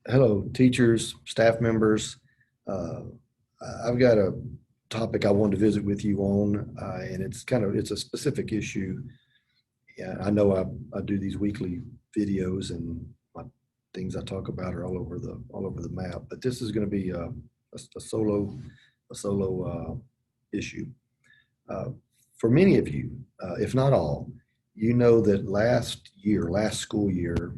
Hello, teachers, staff members. Uh, I've got a topic I wanted to visit with you on, and it's a specific issue. Yeah, I know I do these weekly videos, and my things I talk about are all over the map. But this is going to be a solo issue. Uh, for many of you, if not all, you know that last school year,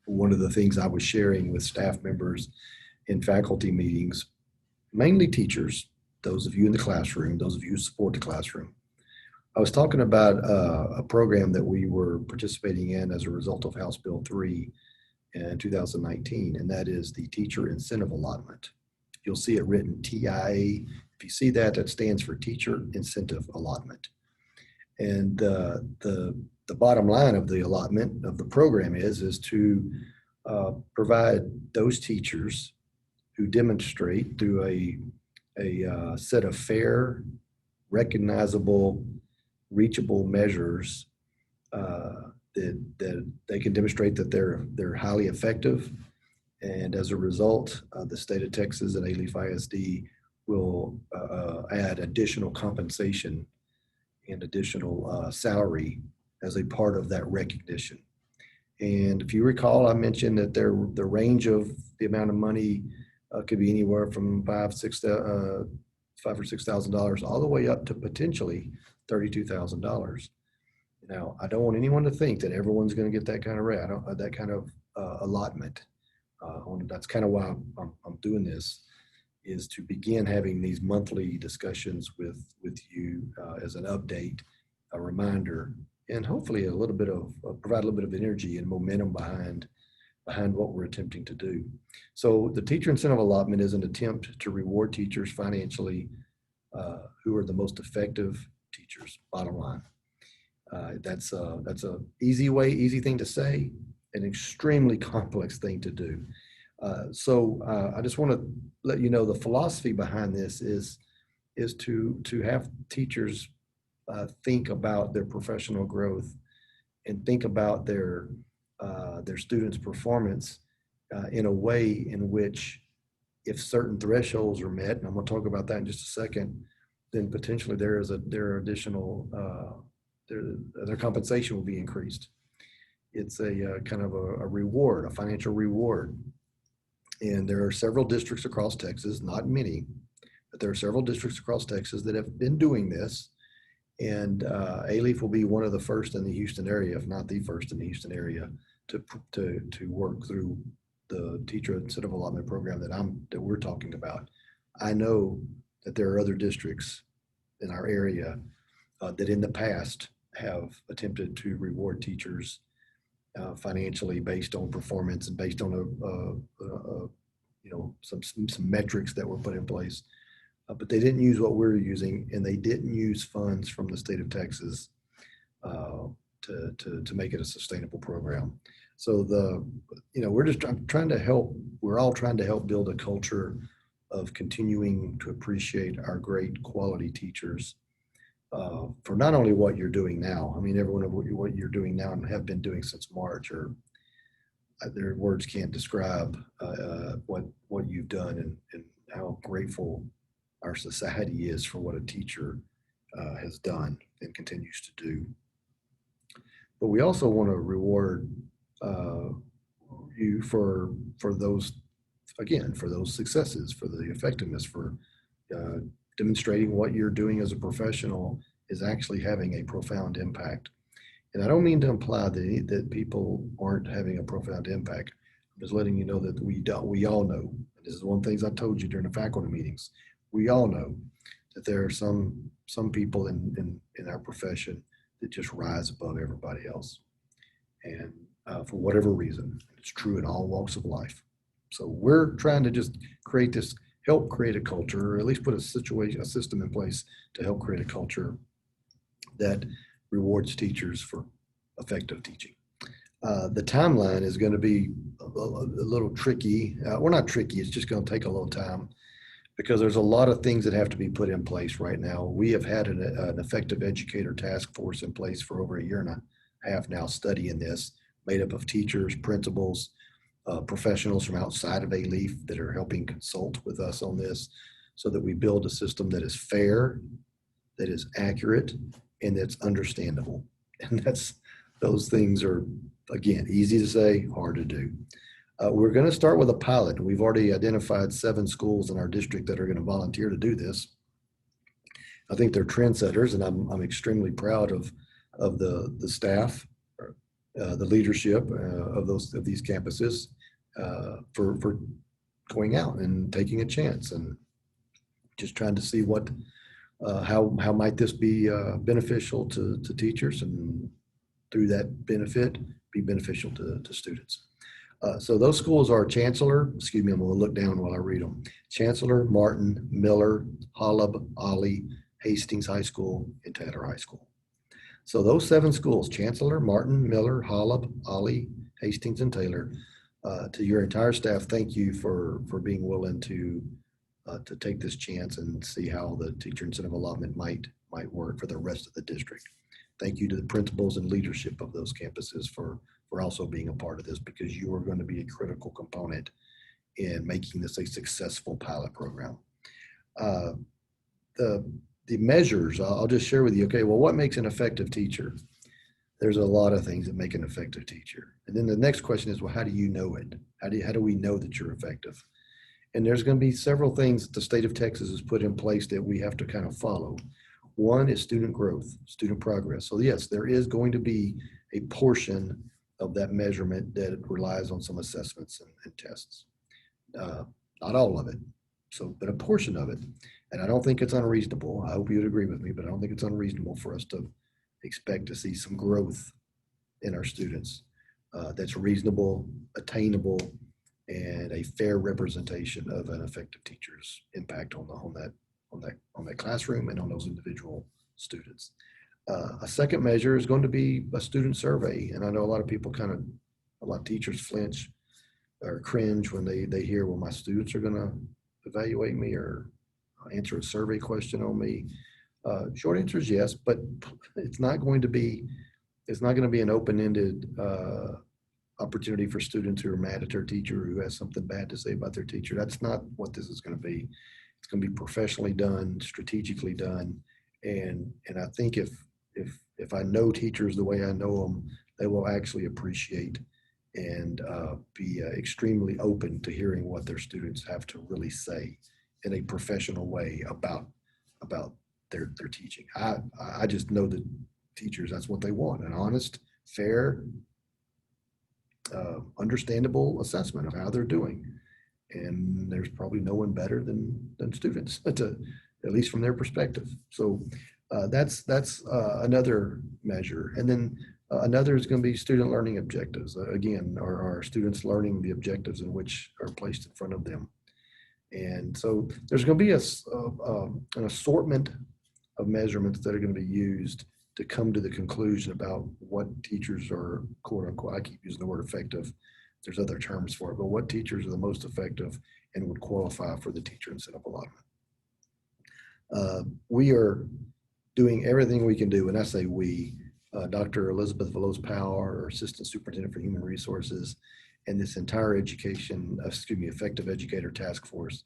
one of the things I was sharing with staff members in faculty meetings, mainly teachers, those of you in the classroom, those of you who support the classroom, I was talking about a program that we were participating in as a result of House Bill 3 in 2019, and that is the Teacher Incentive Allotment. You'll see it written TIA. If you see that, that stands for Teacher Incentive Allotment. And the bottom line of the allotment of the program is to provide those teachers who demonstrate through a set of fair, recognizable, reachable measures that they can demonstrate that they're highly effective, and as a result, the state of Texas and Alief ISD will add additional compensation and additional salary as a part of that recognition. And if you recall, I mentioned that the range of the amount of money could be anywhere from $5 or $6,000 all the way up to potentially $32,000. Now, I don't want anyone to think that everyone's going to get that kind of rate. I don't that kind of allotment. That's kind of why I'm doing this, is to begin having these monthly discussions with you as an update, a reminder, and hopefully a little bit of provide a little bit of energy and momentum behind what we're attempting to do. So the teacher incentive allotment is an attempt to reward teachers financially who are the most effective teachers. Bottom line, that's a easy thing to say, an extremely complex thing to do. I just want to let you know the philosophy behind this is to have teachers think about their professional growth and think about their students' performance in a way in which, if certain thresholds are met, and I'm going to talk about that in just a second, then potentially there are additional their compensation will be increased. It's a kind of a reward, a financial reward. And there are several districts across Texas, not many, but there are several districts across Texas that have been doing this. And Alief will be one of the first in the Houston area, if not the first in the Houston area, to work through the teacher incentive allotment program that we're talking about. I know that there are other districts in our area that in the past have attempted to reward teachers financially based on performance and based on some metrics that were put in place. But they didn't use what we're using, and they didn't use funds from the state of Texas to make it a sustainable program. So trying to help. We're all trying to help build a culture of continuing to appreciate our great quality teachers for not only what you're doing now. I mean, everyone of what you're doing now and have been doing since March, or their words can't describe what you've done and how grateful our society is for what a teacher has done and continues to do. But we also want to reward uh, you for those, again, for those successes, for the effectiveness, for uh, demonstrating what you're doing as a professional is actually having a profound impact. And I don't mean to imply that people aren't having a profound impact. I'm just letting you know that we all know. And this is one of the things I told you during the faculty meetings. We all know that there are some people in our profession that just rise above everybody else, and for whatever reason, it's true in all walks of life. So we're trying to just help create a culture, or at least put a system in place to help create a culture that rewards teachers for effective teaching. The timeline is going to be a little tricky. We're not tricky. It's just going to take a little time because there's a lot of things that have to be put in place right now. We have had an effective educator task force in place for over a year and a half now studying this, made up of teachers, principals, professionals from outside of A-Leaf that are helping consult with us on this so that we build a system that is fair, that is accurate, and that's understandable. And those things are, again, easy to say, hard to do. We're going to start with a pilot. We've already identified 7 schools in our district that are going to volunteer to do this. I think they're trendsetters, and I'm extremely proud of the staff, the leadership of these campuses for going out and taking a chance and just trying to see what how might this be beneficial to teachers, and through that benefit be beneficial to students. So those schools are Chancellor, excuse me, I'm going to look down while I read them. Chancellor, Martin, Miller, Holub, Ollie, Hastings High School, and Taylor High School. So those 7 schools, Chancellor, Martin, Miller, Holub, Ollie, Hastings, and Taylor, to your entire staff, thank you for being willing to take this chance and see how the teacher incentive allotment might work for the rest of the district. Thank you to the principals and leadership of those campuses for also being a part of this, because you are going to be a critical component in making this a successful pilot program. The measures, I'll just share with you, okay, well, what makes an effective teacher? There's a lot of things that make an effective teacher. And then the next question is, well, how do you know it? How do we know that you're effective? And there's going to be several things that the state of Texas has put in place that we have to kind of follow. One is student growth, student progress. So yes, there is going to be a portion of that measurement that relies on some assessments and tests. Not all of it, but a portion of it. And I don't think it's unreasonable. I hope you would agree with me, but I don't think it's unreasonable for us to expect to see some growth in our students that's reasonable, attainable, and a fair representation of an effective teacher's impact on that classroom and on those individual students. A second measure is going to be a student survey. And I know a lot of people a lot of teachers flinch or cringe when they hear, well, my students are going to evaluate me or answer a survey question on me. Short answer is yes, but it's not going to be an open-ended opportunity for students who are mad at their teacher or who has something bad to say about their teacher. That's not what this is going to be. It's going to be professionally done, strategically done, and I think if I know teachers the way I know them, they will actually appreciate and be extremely open to hearing what their students have to really say in a professional way about their teaching. I just know that teachers, that's what they want, an honest, fair, understandable assessment of how they're doing. And there's probably no one better than students, at least from their perspective. So that's another measure. And then another is going to be student learning objectives. Again, are students learning the objectives in which are placed in front of them? And so there's going to be an assortment of measurements that are going to be used to come to the conclusion about what teachers are, quote unquote, I keep using the word effective. There's other terms for it, but what teachers are the most effective and would qualify for the teacher incentive allotment. We are doing everything we can do, and I say we, Dr. Elizabeth Veloz-Powell, our Assistant Superintendent for Human Resources, and this entire Effective Educator Task Force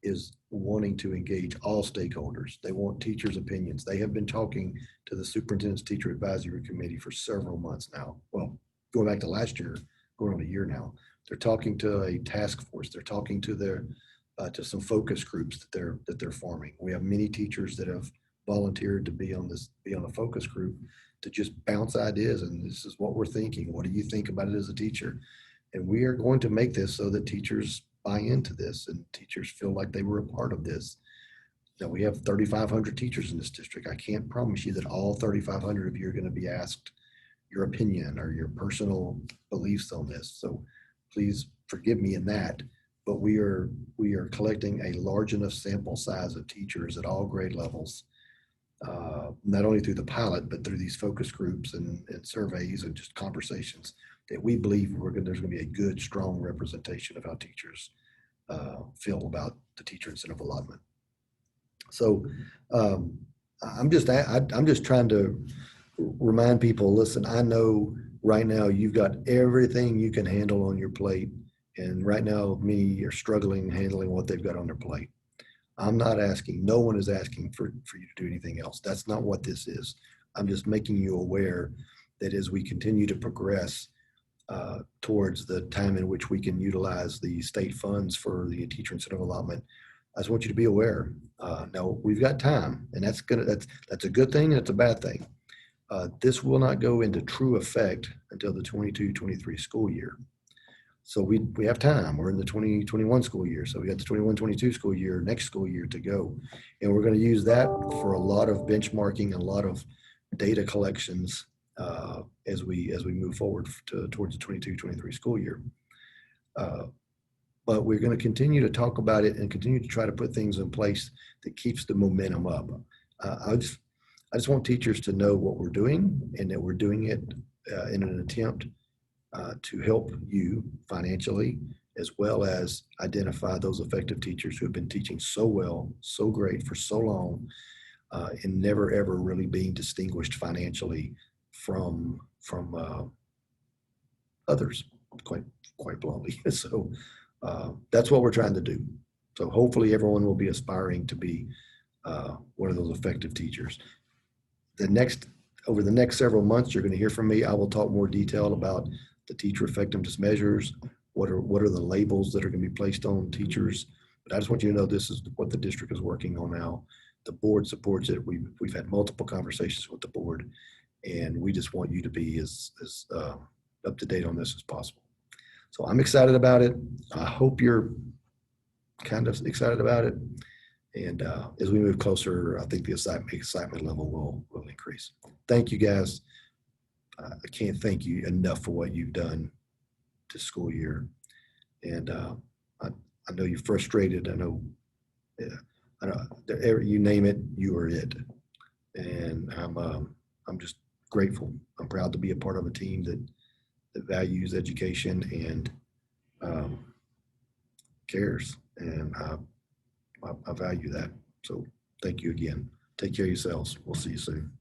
is wanting to engage all stakeholders. They want teachers' opinions. They have been talking to the Superintendent's Teacher Advisory Committee for several months now. Well, going back to last year, going on a year now. They're talking to a task force. They're talking to to some focus groups that they're forming. We have many teachers that have volunteered to be on a focus group to just bounce ideas, and this is what we're thinking. What do you think about it as a teacher? And we are going to make this so that teachers buy into this and teachers feel like they were a part of this. Now, we have 3,500 teachers in this district. I can't promise you that all 3,500 of you are going to be asked your opinion or your personal beliefs on this. So please forgive me in that, but we are collecting a large enough sample size of teachers at all grade levels, not only through the pilot, but through these focus groups and surveys and just conversations, that we believe there's going to be a good, strong representation of how teachers feel about the teacher incentive allotment. So I'm just trying to remind people, listen, I know right now you've got everything you can handle on your plate And right now, many are struggling handling what they've got on their plate. I'm not asking, no one is asking for you to do anything else. That's not what this is. I'm just making you aware that as we continue to progress towards the time in which we can utilize the state funds for the teacher incentive allotment, I just want you to be aware. Now we've got time, and that's a good thing and it's a bad thing. This will not go into true effect until the 22-23 school year. So we have time. We're in the 2021 school year. So we got the 21-22 school year, next school year to go. And we're going to use that for a lot of benchmarking and a lot of data collections as we move forward towards the 22-23 school year. But we're going to continue to talk about it and continue to try to put things in place that keeps the momentum up. I just want teachers to know what we're doing and that we're doing it in an attempt to help you financially, as well as identify those effective teachers who have been teaching so well, so great for so long, and never ever really being distinguished financially from others, quite bluntly. So that's what we're trying to do. So hopefully everyone will be aspiring to be one of those effective teachers. Over the next several months, you're going to hear from me. I will talk more detail about the teacher effectiveness measures. What are the labels that are going to be placed on teachers? But I just want you to know this is what the district is working on now. The board supports it. We've had multiple conversations with the board, and we just want you to be as up to date on this as possible. So I'm excited about it. I hope you're kind of excited about it. And as we move closer, I think the excitement level will increase. Thank you, guys. I can't thank you enough for what you've done this school year. And I know you're frustrated. I know you name it, you are it. And I'm just grateful. I'm proud to be a part of a team that values education and cares. And I value that. So thank you again. Take care of yourselves. We'll see you soon.